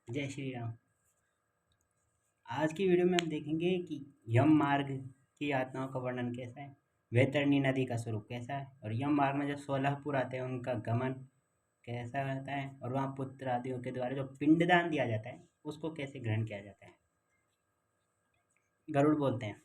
जय श्री राम। आज की वीडियो में हम देखेंगे कि यम मार्ग की यातनाओं का वर्णन कैसा है, वैतरणी नदी का स्वरूप कैसा है, और यम मार्ग में जो सोलहपुर आते हैं उनका गमन कैसा रहता है, और वहाँ पुत्र आदियों के द्वारा जो पिंडदान दिया जाता है उसको कैसे ग्रहण किया जाता है। गरुड़ बोलते हैं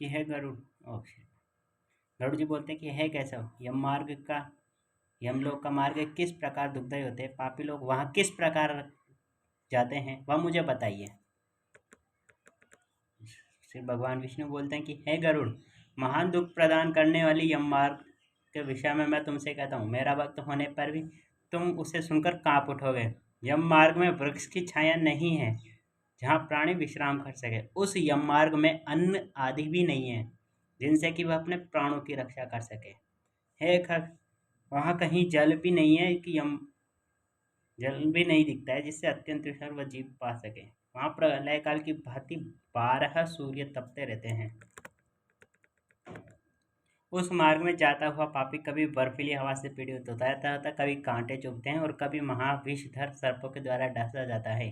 कि है गरुड़। ओके। गरुड़ जी बोलते हैं कि है कैसा हो, यम मार्ग का, यमलोक का मार्ग किस प्रकार दुखदायी होते हैं, पापी लोग वहाँ किस प्रकार जाते हैं वह मुझे बताइए। श्री भगवान विष्णु बोलते हैं कि हे गरुड़, महान दुख प्रदान करने वाली यम मार्ग के विषय में मैं तुमसे कहता हूँ, मेरा भक्त होने पर भी तुम उसे सुनकर कांप उठोगे। यम मार्ग में वृक्ष की छाया नहीं है जहाँ प्राणी विश्राम कर सके। उस यम मार्ग में अन्न आदि भी नहीं है जिनसे कि वह अपने प्राणों की रक्षा कर सके। हे खग, वहाँ कहीं जल भी नहीं है कि यम जल भी नहीं दिखता है जिससे अत्यंत विषाक्त वह जीव पा सके। वहाँ प्रलय काल की भांति 12 सूर्य तपते रहते हैं। उस मार्ग में जाता हुआ पापी कभी बर्फीली हवा से पीड़ित होता है, कभी कांटे चुभते हैं और कभी महाविषधर सर्पों के द्वारा डसा जाता है।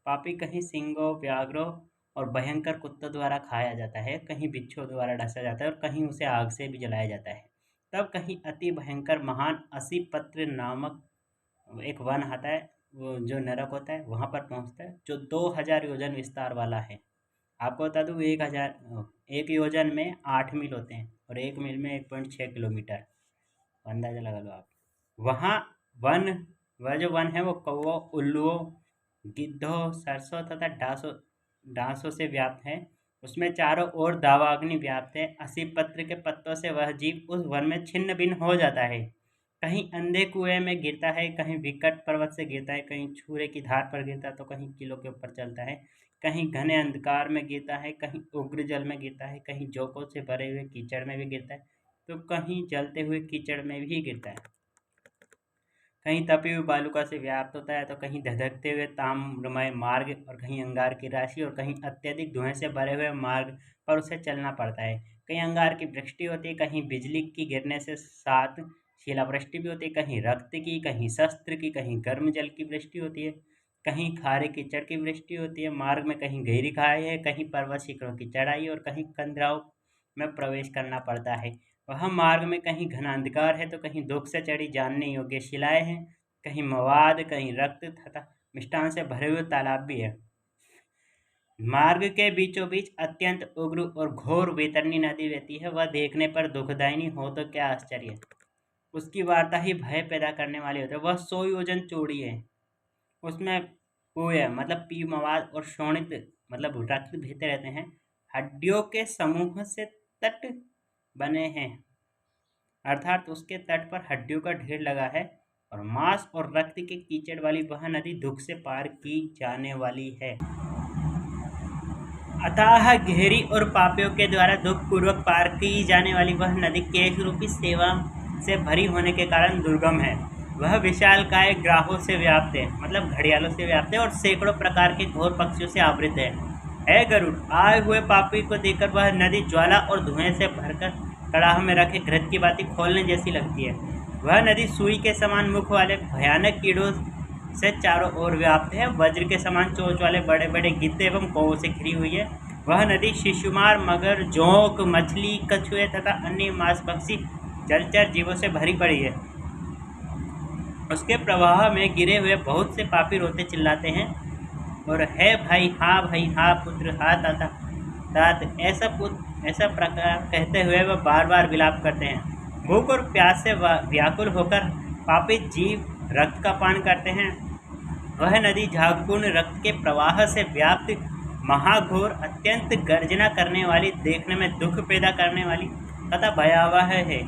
पापी कहीं सिंहों, व्याघ्रों और भयंकर कुत्तों द्वारा खाया जाता है, कहीं बिच्छू द्वारा डसा जाता है और कहीं उसे आग से भी जलाया जाता है। तब कहीं अति भयंकर महान असीपत्र नामक एक वन आता है, वो जो नरक होता है वहाँ पर पहुँचता है, जो 2000 योजन विस्तार वाला है। आपको बता दूँ, 1 योजन में 8 मील होते हैं और 1 मील में 1.6 किलोमीटर। अंदाजा लगा लो आप। वहाँ वन वह जो वन है वो कौवों, उल्लुओं, गिद्धों, सरसों तथा डांसों डांसों से व्याप्त है। उसमें चारों ओर दावाग्नि व्याप्त है। असी पत्र के पत्तों से वह जीव उस वन में छिन्न भिन्न हो जाता है। कहीं अंधे कुएं में गिरता है, कहीं विकट पर्वत से गिरता है, कहीं छुरे की धार पर गिरता है तो कहीं किलों के ऊपर चलता है, कहीं घने अंधकार में गिरता है, कहीं उग्र जल में गिरता है, कहीं जोकों से भरे हुए कीचड़ में भी गिरता है तो कहीं जलते हुए कीचड़ में भी गिरता है। कहीं तपी हुई बालुका से व्याप्त होता है तो कहीं धधकते हुए ताम्रमय मार्ग, और कहीं अंगार की राशि, और कहीं अत्यधिक धुएं से भरे हुए मार्ग पर उसे चलना पड़ता है। कहीं अंगार की वृष्टि होती है, कहीं बिजली की गिरने से साथ शिलावृष्टि भी होती है, कहीं रक्त की, कहीं शस्त्र की, कहीं गर्म जल की वृष्टि होती है, कहीं खारे कीचड़ की वृष्टि होती है। मार्ग में कहीं गहरी खाई है, कहीं पर्वत शिखरों की चढ़ाई और कहीं कंदराओं में प्रवेश करना पड़ता है। वह मार्ग में कहीं घना अंधकार है तो कहीं दुख से चढ़ी जानने योग्य शिलाएं हैं, कहीं मवाद, कहीं रक्त तथा मिष्टान से भरे हुए तालाब भी है। मार्ग के बीचों बीच अत्यंत उग्र और घोर वैतरणी नदी बहती है। वह देखने पर दुखदायिनी हो तो क्या आश्चर्य, उसकी वार्ता ही भय पैदा करने वाली होती है। वह 100 योजन चौड़ी है। उसमें पूय मतलब पी मवाद और शोणित मतलब रक्त बहते रहते हैं। हड्डियों के समूह से तट बने हैं, अर्थात उसके तट पर हड्डियों का ढेर लगा है, और मांस और रक्त के कीचड़ वाली वह नदी दुख से पार की जाने वाली है। अतः गहरी और पापियों के द्वारा दुख पूर्वक पार की जाने वाली वह नदी केश रूपी सेवा से भरी होने के कारण दुर्गम है। वह विशालकाय ग्राहों से व्याप्त है, मतलब घड़ियालों से व्याप्त है, और सैकड़ों प्रकार के घोर पक्षियों से आवृत है। हे गरुड़, आए हुए पापी को देखकर वह नदी ज्वाला और धुएं से भरकर कड़ाह में रखे घृत की बाती खोलने जैसी लगती है। वह नदी सुई के समान मुख वाले भयानक कीड़ों से चारों ओर व्याप्त है। वज्र के समान चोंच वाले बड़े बड़े गिद्ध एवं कौवों से घिरी हुई है। वह नदी शिशुमार, मगर, जोंक, मछली, कछुए तथा अन्य मांसभक्षी जलचर जीवों से भरी पड़ी है। उसके प्रवाह में गिरे हुए बहुत से पापी रोते चिल्लाते हैं और है भाई, हाँ पुत्र, हाँ ताता, तात, ऐसा प्रकार कहते हुए वह बार बार विलाप करते हैं। भूख और प्यास से व्याकुल होकर पापी जीव रक्त का पान करते हैं। वह नदी झागपूर्ण रक्त के प्रवाह से व्याप्त महाघोर, अत्यंत गर्जना करने वाली, देखने में दुख पैदा करने वाली तथा भयावह है।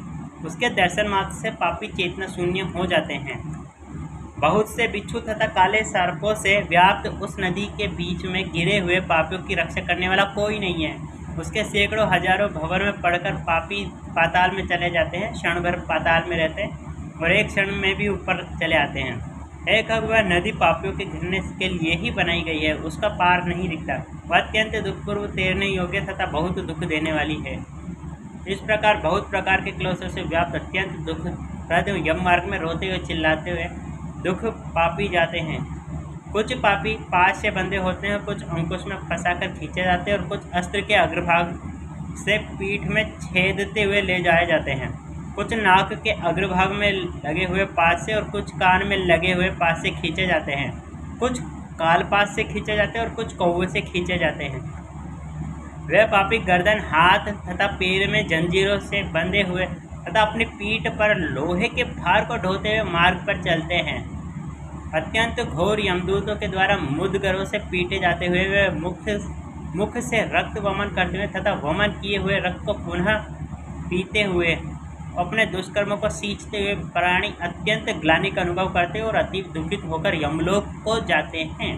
उसके दर्शन मात्र से पापी चेतना शून्य हो जाते हैं। बहुत से बिच्छू तथा काले सर्पों से व्याप्त उस नदी के बीच में गिरे हुए पापियों की रक्षा करने वाला कोई नहीं है। उसके सैकड़ों हजारों भंवर में पड़कर पापी पाताल में चले जाते हैं, क्षण भर पाताल में रहते हैं और एक क्षण में भी ऊपर चले आते हैं। एक वह नदी पापियों के घिरने के लिए ही बनाई गई है, उसका पार नहीं दिखता। वह अत्यंत दुखपूर्व, तैरने योग्य तथा बहुत दुख देने वाली है। इस प्रकार बहुत प्रकार के क्लेशों से व्याप्त अत्यंत दुख प्रद यम मार्ग में रोते हुए चिल्लाते हुए दुख पापी जाते हैं। कुछ पापी पाश से बंधे होते हैं, कुछ अंकुश में फंसाकर खींचे जाते हैं और कुछ अस्त्र के अग्रभाग से पीठ में छेदते हुए ले जाए जाते हैं। कुछ नाक के अग्रभाग में लगे हुए पास से और कुछ कान में लगे हुए पास से खींचे जाते हैं। कुछ कालपास से खींचे जाते हैं और कुछ कौवे से खींचे जाते हैं। वे पापी गर्दन, हाथ तथा पैर में जंजीरों से बंधे हुए तथा अपनी पीठ पर लोहे के भार को ढोते हुए मार्ग पर चलते हैं। अत्यंत घोर यमदूतों के द्वारा मुद्गरों से पीटे जाते हुए वे मुख से रक्त वमन करते हुए तथा वमन किए हुए रक्त को पुनः पीते हुए अपने दुष्कर्मों को सींचते हुए प्राणी अत्यंत ग्लानि का अनुभव करते और अति दुखित होकर यमलोक को जाते हैं।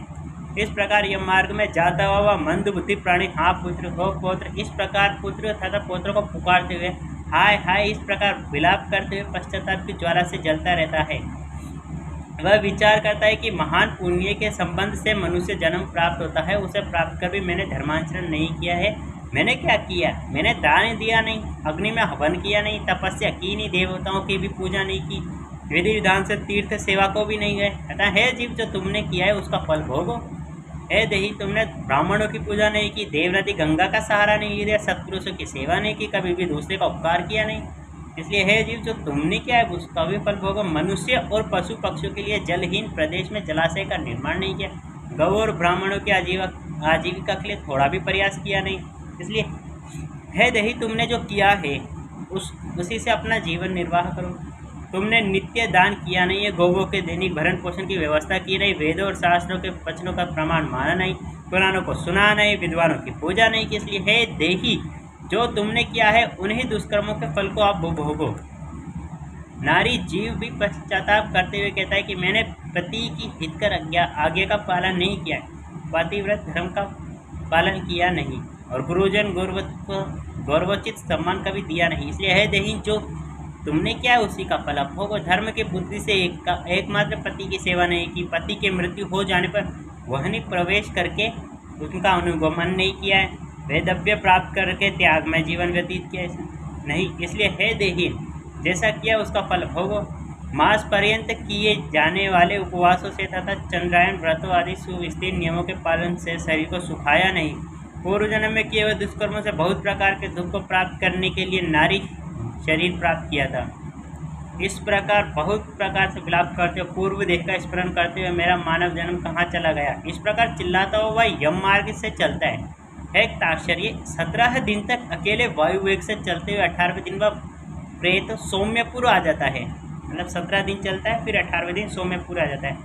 इस प्रकार यम मार्ग में जाता हुआ मंद बुद्धि प्राणी हाँ पुत्र हो पौत्र, इस प्रकार पुत्र तथा पौत्र को पुकारते हुए हाय हाय इस प्रकार विलाप करते हुए पश्चाताप की ज्वाला से जलता रहता है। वह विचार करता है कि महान पुण्य के संबंध से मनुष्य जन्म प्राप्त होता है, उसे प्राप्त कर भी मैंने धर्माचरण नहीं किया है। मैंने क्या किया? मैंने दान दिया नहीं, अग्नि में हवन किया नहीं, तपस्या की नहीं, देवताओं की भी पूजा नहीं की, विधि विधान से तीर्थ सेवा को भी नहीं गए। कहता है जीव जो तुमने किया है उसका फल भोगो। हे देही तुमने ब्राह्मणों की पूजा नहीं की, देवनदी गंगा का सहारा नहीं लिया, सत्पुरुषों की सेवा नहीं की, कभी भी दूसरे का उपकार किया नहीं, इसलिए हे जीव जो तुमने किया है उसका भी फल भोगो। मनुष्य और पशु पक्षियों के लिए जलहीन प्रदेश में जलाशय का निर्माण नहीं किया, गौ और ब्राह्मणों की आजीविका के लिए थोड़ा भी प्रयास किया नहीं, इसलिए हे देही तुमने जो किया है उसी से अपना जीवन निर्वाह करो। तुमने नित्य दान किया नहीं है, गौवों के दैनिक भरण पोषण की व्यवस्था की नहीं, वेदों और शास्त्रों के वचनों का प्रमाण माना नहीं, पुराणों को सुना नहीं, विद्वानों की पूजा नहीं की, इसलिए हे देही जो तुमने किया है उन्हीं दुष्कर्मों के फल को आप भोगो। नारी जीव भी पश्चाताप करते हुए कहता है कि मैंने पति की हितकर आज्ञा का पालन नहीं किया, पतिव्रत धर्म का पालन किया नहीं और गुरुजन गौरवोचित सम्मान कभी दिया नहीं, इसलिए है देही जो तुमने किया है उसी का फल अब भोगो। धर्म की बुद्धि से एकमात्र पति की सेवा नहीं की, पति की मृत्यु हो जाने पर वहनी प्रवेश करके उनका अनुगमन नहीं किया है, वेदव्य प्राप्त करके त्याग में जीवन व्यतीत किया नहीं, इसलिए हे देही जैसा किया उसका फल भोगो। मास पर्यंत किए जाने वाले उपवासों से तथा चंद्रायन व्रतों आदि सुस्थिर नियमों के पालन से शरीर को सुखाया नहीं। पूर्व जन्म में किए हुए दुष्कर्मों से बहुत प्रकार के दुख को प्राप्त करने के लिए नारी शरीर प्राप्त किया था। इस प्रकार बहुत प्रकार से विलाप करते हुए पूर्व देह का स्मरण करते हुए मेरा मानव जन्म कहाँ चला गया, इस प्रकार चिल्लाता हुआ वह यम मार्ग से चलता है। एक ताश्चर्य 17 दिन तक अकेले वायु वेग से चलते हुए 18वें दिन वह प्रेत सौम्यपुर आ जाता है, मतलब 17 दिन चलता है फिर 18वें दिन सौम्यपुर आ जाता है।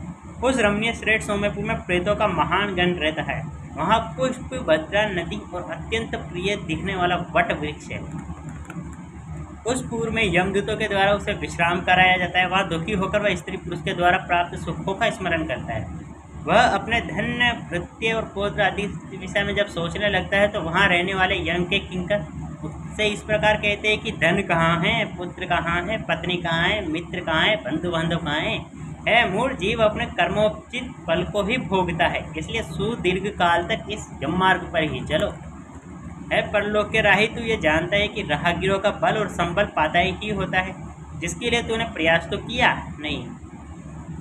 उस रमणीय श्रेष्ठ सौम्यपुर में प्रेतों का महान गण रहता है। वहाँ पुष्प भद्रा नदी और अत्यंत प्रिय दिखने वाला वट वृक्ष है। उस पूर्व में यमदूतों के द्वारा उसे विश्राम कराया जाता है। वहाँ दुखी होकर वह स्त्री पुरुष के द्वारा प्राप्त सुखों का स्मरण करता है। वह अपने धन्य भृत्य और पौत्र आदि विषय में जब सोचने लगता है तो वहाँ रहने वाले यम के किंकर उससे इस प्रकार कहते हैं कि धन कहाँ है, पुत्र कहाँ है, पत्नी कहाँ है, मित्र कहाँ है, बंधु बांधव कहाँ है मूढ़ जीव अपने कर्मोचित फल को ही भोगता है, इसलिए सुदीर्घ काल तक इस यम मार्ग पर ही चलो। है परलोक के राही तू ये जानता है कि राहगीरों का बल और संबल पाता ही होता है, जिसके लिए तूने प्रयास तो किया नहीं।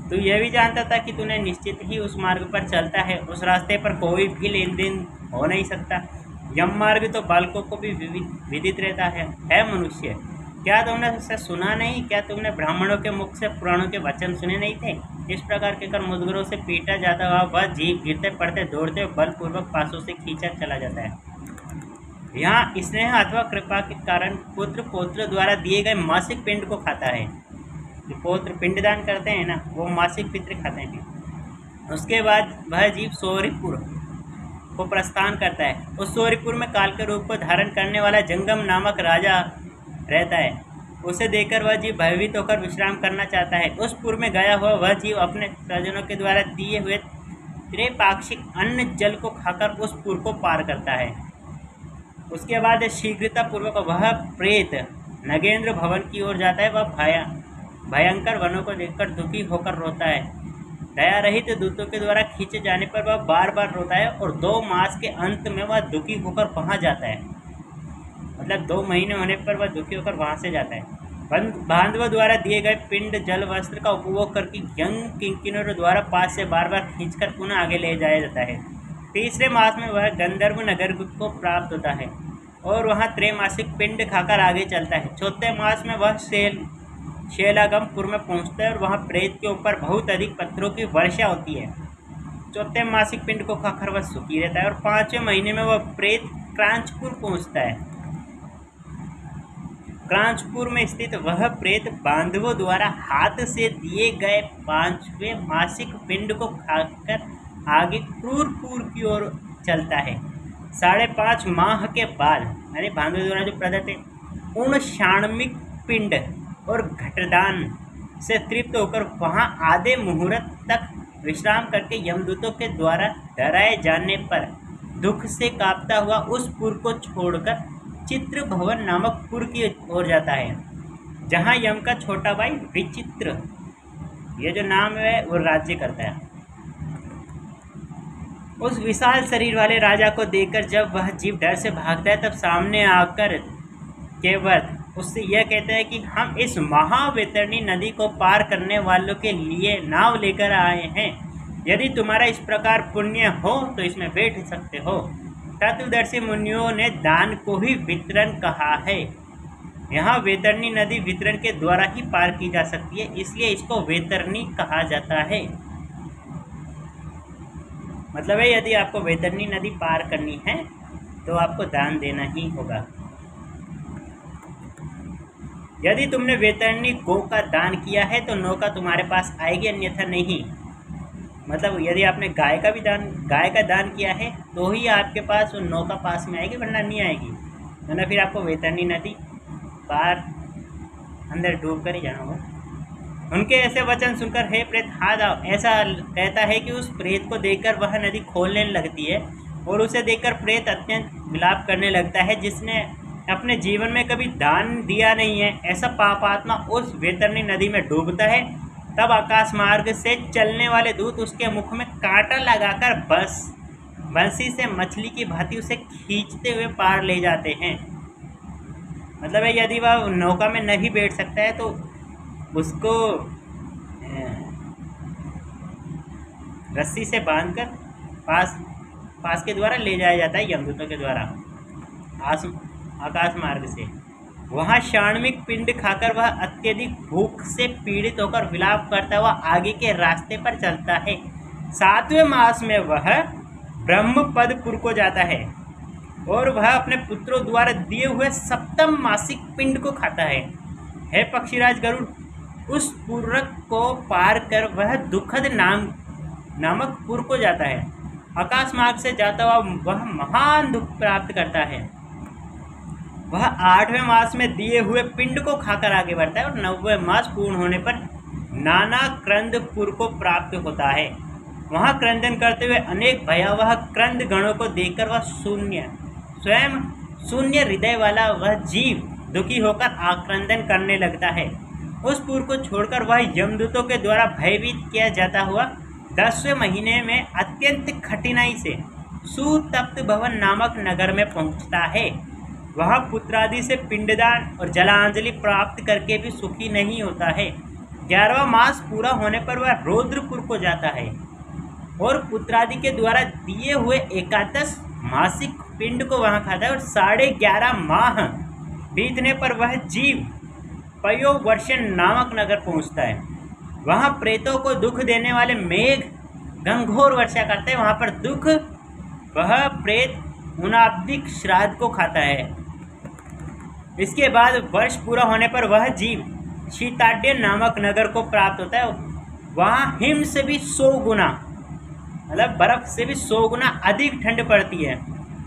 तू यह भी जानता था कि तूने निश्चित ही उस मार्ग पर चलता है, उस रास्ते पर कोई भी लेन देन हो नहीं सकता। यम मार्ग तो बालकों को भी विदित रहता है मनुष्य, क्या तुमने उससे सुना नहीं? क्या तुमने ब्राह्मणों के मुख से पुराणों के वचन सुने नहीं थे? इस प्रकार के कर मुद्गरों से पीटा जाता हुआ वह जीव गिरते पड़ते दौड़ते बलपूर्वक पासों से खींचा चला जाता है। यहाँ स्नेह अथवा कृपा के कारण पुत्र पौत्र द्वारा दिए गए मासिक पिंड को खाता है। जो पौत्र पिंडदान करते हैं ना, वो मासिक पितृ खाते हैं। उसके बाद वह जीव सौरिपुर को प्रस्थान करता है। उस सौरिपुर में काल के रूप को धारण करने वाला जंगम नामक राजा रहता है। उसे देखकर वह जीव भयभीत होकर विश्राम करना चाहता है। उस पुर में गया हुआ वह जीव अपने स्वजनों के द्वारा दिए हुए त्रैपाक्षिक अन्न जल को खाकर उस पुर को पार करता है। उसके बाद शीघ्रतापूर्वक वह प्रेत नगेंद्र भवन की ओर जाता है। वह भयंकर वनों को देखकर दुखी होकर रोता है। दया रहित दूतों के द्वारा खींचे जाने पर वह बार बार रोता है और 2 मास के अंत में वह दुखी होकर वहाँ जाता है, मतलब 2 महीने होने पर वह दुखी होकर वहाँ से जाता है। बांधवों द्वारा दिए गए पिंड जल वस्त्र का उपभोग करके यंग किंकिणियों द्वारा पास से बार बार खींचकर पुनः आगे ले जाया जाता है। तीसरे मास में वह गंधर्व नगर को प्राप्त होता है और वहाँ त्रैमासिक पिंड खाकर आगे चलता है। चौथे मास में वह शैलागमपुर में पहुँचता है और वहाँ प्रेत के ऊपर बहुत अधिक पत्थरों की वर्षा होती है। चौथे मासिक पिंड को खाकर वह सुखी रहता है और 5वें महीने में वह प्रेत क्रांचपुर पहुँचता है। क्रांचपुर में स्थित वह प्रेत बांधवों द्वारा हाथ से दिए गए 5वें मासिक पिंड को खाकर आगे क्रूरपुर की ओर चलता है। 5.5 माह के बाद यानी बांधवों द्वारा जो प्रदत्त पूर्ण शाणमिक पिंड और घटदान से तृप्त होकर वहां आधे मुहूर्त तक विश्राम करके यमदूतों के द्वारा डराए जाने पर दुख से कांपता हुआ उस पुर को छोड़कर चित्र भवन नामक पुर की ओर जाता है, जहां यम का छोटा भाई विचित्र, ये जो नाम है वो राज्य करता है। उस विशाल शरीर वाले राजा को देखकर जब वह जीव डर से भागता है, तब सामने आकर केवट उससे यह कहता है कि हम इस महावैतरणी नदी को पार करने वालों के लिए नाव लेकर आए हैं। यदि तुम्हारा इस प्रकार पुण्य हो तो इसमें बैठ सकते हो। तत्वदर्शी मुनियों ने दान को ही वितरण कहा है। यहाँ वैतरणी नदी वितरण के द्वारा ही पार की जा सकती है, इसलिए इसको वैतरणी कहा जाता है। मतलब है यदि आपको वैतरणी नदी पार करनी है तो आपको दान देना ही होगा। यदि तुमने वैतरणी गो का दान किया है तो नौका तुम्हारे पास आएगी, अन्यथा नहीं। मतलब यदि आपने गाय का दान किया है तो ही आपके पास वो नौका पास में आएगी, वरना नहीं आएगी। वरना फिर आपको वैतरणी नदी पार अंदर डूब कर ही जाना होगा। उनके ऐसे वचन सुनकर हे प्रेत हाथ आओ, ऐसा कहता है कि उस प्रेत को देखकर वह नदी खोलने लगती है और उसे देखकर प्रेत अत्यंत विलाप करने लगता है, जिसने अपने जीवन में कभी दान दिया नहीं है। ऐसा पापात्मा उस वैतरणी नदी में डूबता है। तब आकाश मार्ग से चलने वाले दूत उसके मुख में कांटा लगाकर बंसी से मछली की भांति उसे खींचते हुए पार ले जाते हैं। मतलब है यदि वह नौका में नहीं बैठ सकता है तो उसको रस्सी से बांधकर पास के द्वारा ले जाया जाता है, यमदूतों के द्वारा आकाश मार्ग से। वहाँ शाणमिक पिंड खाकर वह अत्यधिक भूख से पीड़ित होकर विलाप करता हुआ आगे के रास्ते पर चलता है। 7वें मास में वह ब्रह्मपदपुर को जाता है और वह अपने पुत्रों द्वारा दिए हुए 7वें मासिक पिंड को खाता है। हे पक्षीराज गरुड़, उस पुरक को पार कर वह दुखद नामक पुर को जाता है। आकाश मार्ग से जाता हुआ वह महान दुख प्राप्त करता है। वह 8वें मास में दिए हुए पिंड को खाकर आगे बढ़ता है और 9वें मास पूर्ण होने पर नाना क्रंदपुर को प्राप्त होता है। वहाँ क्रंदन करते हुए अनेक भयावह क्रंद गणों को देखकर वह स्वयं शून्य हृदय वाला वह जीव दुखी होकर आक्रंदन करने लगता है। उस पुर को छोड़कर वह यमदूतों के द्वारा भयभीत किया जाता हुआ 10वें महीने में अत्यंत कठिनाई से सुतप्त भवन नामक नगर में पहुँचता है। वह पुत्रादि से पिंडदान और जलांजलि प्राप्त करके भी सुखी नहीं होता है। 11वां मास पूरा होने पर वह रौद्रपुर को जाता है और पुत्रादि के द्वारा दिए हुए 11 मासिक पिंड को वहां खाता है और 11.5 माह बीतने पर वह जीव पयोवर्षण नामक नगर पहुंचता है। वहां प्रेतों को दुख देने वाले मेघ गंघोर वर्षा करते हैं। वहां पर दुख वह प्रेत उनाब्दिक श्राद्ध को खाता है। इसके बाद वर्ष पूरा होने पर वह जीव शीताड्य नामक नगर को प्राप्त होता है। वहाँ हिम से भी 100 गुना मतलब बर्फ से भी 100 गुना अधिक ठंड पड़ती है।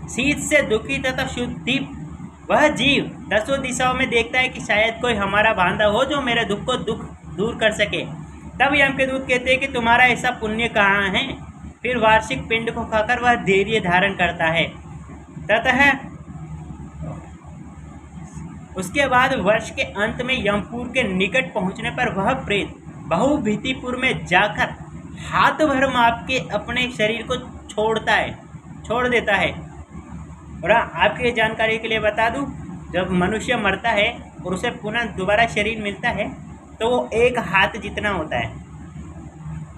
शीत से दुखी तथा शुद्धि वह जीव 10 दिशाओं में देखता है कि शायद कोई हमारा बांधा हो जो मेरे दुख दूर कर सके। तब यम के दूत कहते हैं कि तुम्हारा ऐसा पुण्य कहाँ है। फिर वार्षिक पिंड को खाकर वह धैर्य धारण करता है। ततः उसके बाद वर्ष के अंत में यमपुर के निकट पहुंचने पर वह प्रेत बहुभीतिपुर में जाकर हाथ भर माप के अपने शरीर को छोड़ देता है। और आपके जानकारी के लिए बता दूं, जब मनुष्य मरता है और उसे पुनः दोबारा शरीर मिलता है तो वो एक हाथ जितना होता है।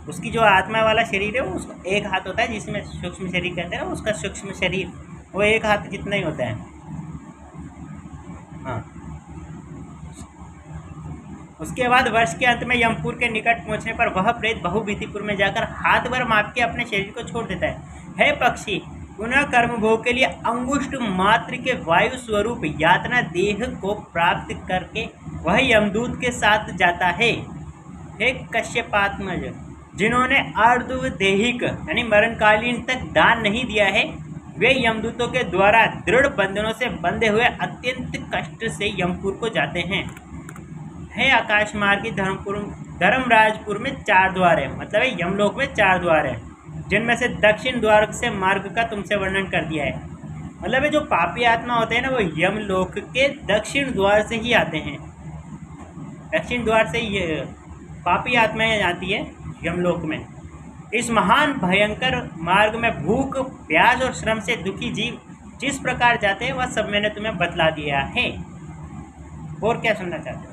उसकी जो आत्मा वाला शरीर है वो उसको एक हाथ होता है, जिसमें सूक्ष्म शरीर कहते हैं, उसका सूक्ष्म शरीर वो एक हाथ जितना ही होता है। हाँ, उसके बाद वर्ष के अंत में यमपुर के निकट पहुंचने पर वह प्रेत बहुभीतिपुर में जाकर हाथ भर माप के अपने शरीर को छोड़ देता है। पक्षी, पुनः कर्म भोग के लिए अंगुष्ठ मात्र के वायु स्वरूप यातना देह को प्राप्त करके वह यमदूत के साथ जाता है। हे कश्यपात्मज, जिन्होंने अर्धदेहिक यानी मरणकालीन तक दान नहीं दिया है, वे यमदूतों के द्वारा दृढ़ बंधनों से बंधे हुए अत्यंत कष्ट से यमपुर को जाते हैं। है आकाश मार्गी धर्मराजपुर में 4 द्वार है, मतलब है यमलोक में 4 द्वार है, जिनमें से दक्षिण द्वार से मार्ग का तुमसे वर्णन कर दिया है। मतलब है जो पापी आत्मा होते हैं ना, वो यमलोक के दक्षिण द्वार से ही आते हैं। दक्षिण द्वार से ये पापी आत्माएं आती है यमलोक में। इस महान भयंकर मार्ग में भूख, प्यास और श्रम से दुखी जीव जिस प्रकार जाते हैं वह सब मैंने तुम्हें बतला दिया है। और क्या सुनना चाहते हो?